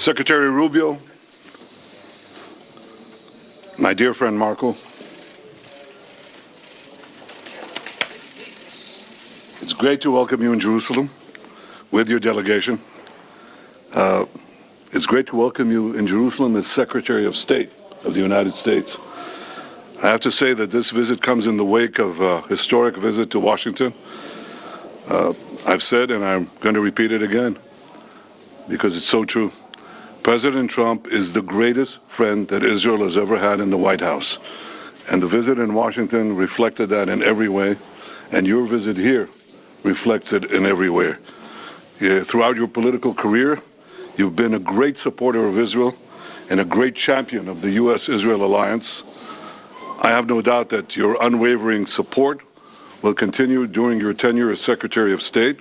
Secretary Rubio, my dear friend Marco, it's great to welcome you in Jerusalem with your delegation. It's great to welcome you in Jerusalem as Secretary of State of the United States. I have to say that this visit comes in the wake of a historic visit to Washington. I've said, and I'm going to repeat it again, because it's so true. President Trump is the greatest friend that Israel has ever had in the White House. And the visit in Washington reflected that in every way, and your visit here reflects it in every way. Throughout your political career, you've been a great supporter of Israel and a great champion of the U.S.-Israel alliance. I have no doubt that your unwavering support will continue during your tenure as Secretary of State.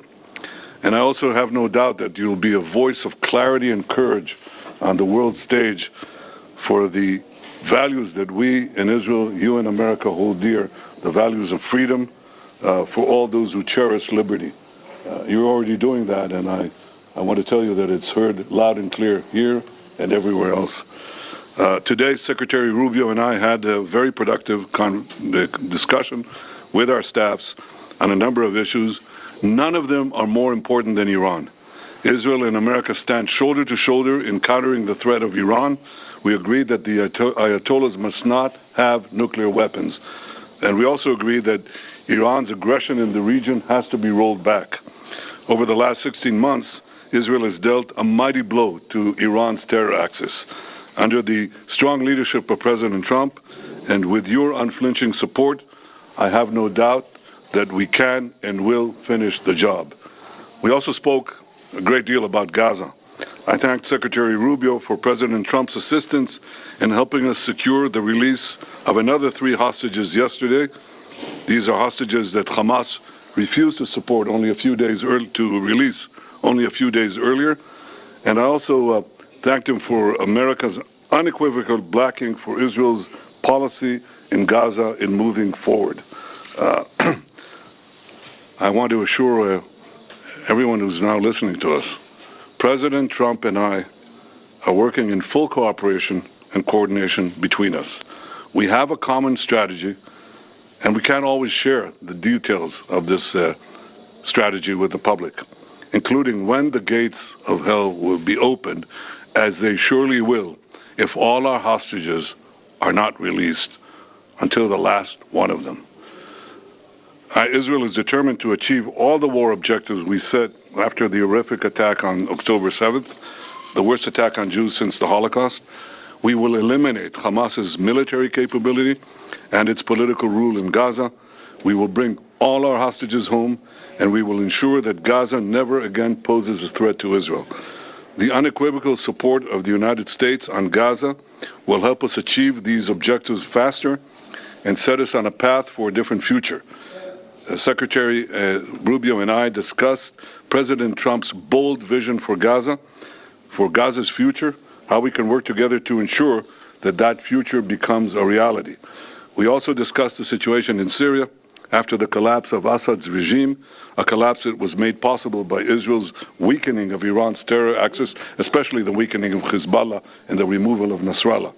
And I also have no doubt that you'll be a voice of clarity and courage on the world stage for the values that we in Israel, you in America hold dear, the values of freedom for all those who cherish liberty. You're already doing that, and I want to tell you that it's heard loud and clear here and everywhere else. Today, Secretary Rubio and I had a very productive discussion with our staffs on a number of issues. None of them are more important than Iran. Israel and America stand shoulder to shoulder in countering the threat of Iran. We agreed that the Ayatollahs must not have nuclear weapons. And we also agreed that Iran's aggression in the region has to be rolled back. Over the last 16 months, Israel has dealt a mighty blow to Iran's terror axis. Under the strong leadership of President Trump and with your unflinching support, I have no doubt that we can and will finish the job. We also spoke a great deal about Gaza. I thanked Secretary Rubio for President Trump's assistance in helping us secure the release of another 3 hostages yesterday. These are hostages that Hamas refused to support only a few days release only a few days earlier. And I also thanked him for America's unequivocal backing for Israel's policy in Gaza in moving forward. I want to assure everyone who's now listening to us, President Trump and I are working in full cooperation and coordination between us. We have a common strategy, and we can't always share the details of this strategy with the public, including when the gates of hell will be opened, as they surely will if all our hostages are not released until the last one of them. Israel is determined to achieve all the war objectives we set after the horrific attack on October 7th, the worst attack on Jews since the Holocaust. We will eliminate Hamas's military capability and its political rule in Gaza. We will bring all our hostages home, and we will ensure that Gaza never again poses a threat to Israel. The unequivocal support of the United States on Gaza will help us achieve these objectives faster and set us on a path for a different future. Secretary Rubio and I discussed President Trump's bold vision for Gaza, for Gaza's future, how we can work together to ensure that that future becomes a reality. We also discussed the situation in Syria after the collapse of Assad's regime, a collapse that was made possible by Israel's weakening of Iran's terror axis, especially the weakening of Hezbollah and the removal of Nasrallah.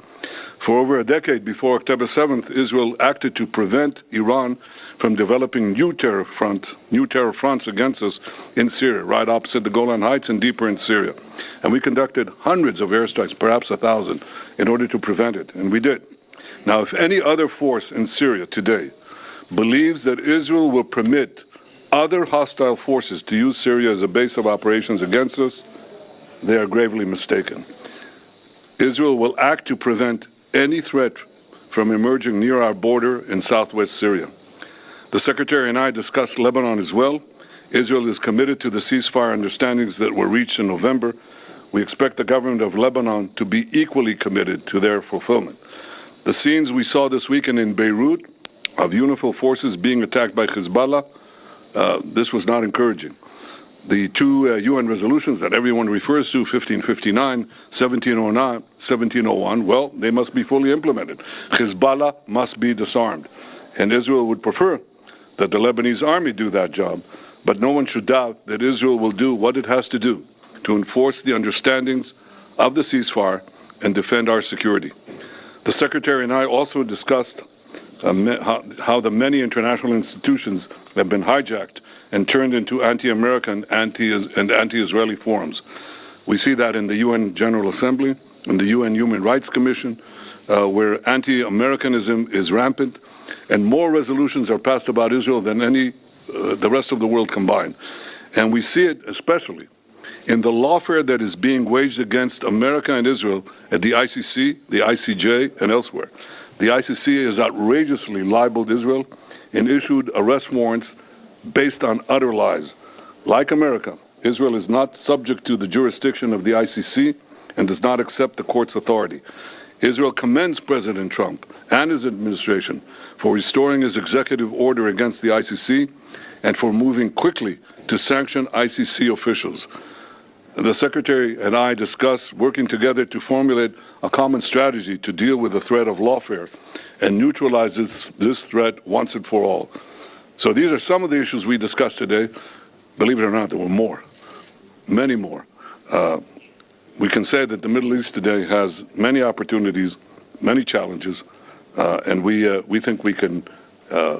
For over a decade before October 7th, Israel acted to prevent Iran from developing new terror fronts against us in Syria, right opposite the Golan Heights and deeper in Syria. And we conducted hundreds of airstrikes, perhaps 1,000, in order to prevent it, and we did. Now, if any other force in Syria today believes that Israel will permit other hostile forces to use Syria as a base of operations against us, they are gravely mistaken. Israel will act to prevent any threat from emerging near our border in southwest Syria. The Secretary and I discussed Lebanon as well. Israel is committed to the ceasefire understandings that were reached in November. We expect the government of Lebanon to be equally committed to their fulfillment. The scenes we saw this weekend in Beirut of UNIFIL forces being attacked by Hezbollah, this was not encouraging. The 2 UN resolutions that everyone refers to, 1559, 1701, well, they must be fully implemented. Hezbollah must be disarmed. And Israel would prefer that the Lebanese army do that job, but no one should doubt that Israel will do what it has to do to enforce the understandings of the ceasefire and defend our security. The Secretary and I also discussed how the many international institutions have been hijacked and turned into anti-American and anti-Israeli forums. We see that in the UN General Assembly, in the UN Human Rights Commission, where anti-Americanism is rampant, and more resolutions are passed about Israel than the rest of the world combined. And we see it especially in the lawfare that is being waged against America and Israel at the ICC, the ICJ, and elsewhere. The ICC has outrageously libeled Israel and issued arrest warrants based on utter lies. Like America, Israel is not subject to the jurisdiction of the ICC and does not accept the court's authority. Israel commends President Trump and his administration for restoring his executive order against the ICC and for moving quickly to sanction ICC officials. The Secretary and I discussed working together to formulate a common strategy to deal with the threat of lawfare and neutralize this threat once and for all. So these are some of the issues we discussed today. Believe it or not, there were more, many more. We can say that the Middle East today has many opportunities, many challenges, and we think we can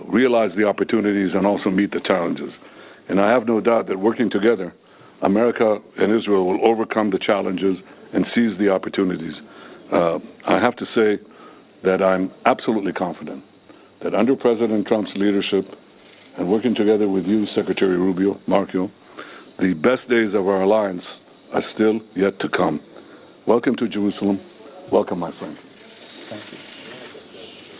realize the opportunities and also meet the challenges. And I have no doubt that working together, America and Israel will overcome the challenges and seize the opportunities. I have to say that I'm absolutely confident that under President Trump's leadership and working together with you, Secretary Rubio, Marco, the best days of our alliance are still yet to come. Welcome to Jerusalem. Welcome, my friend.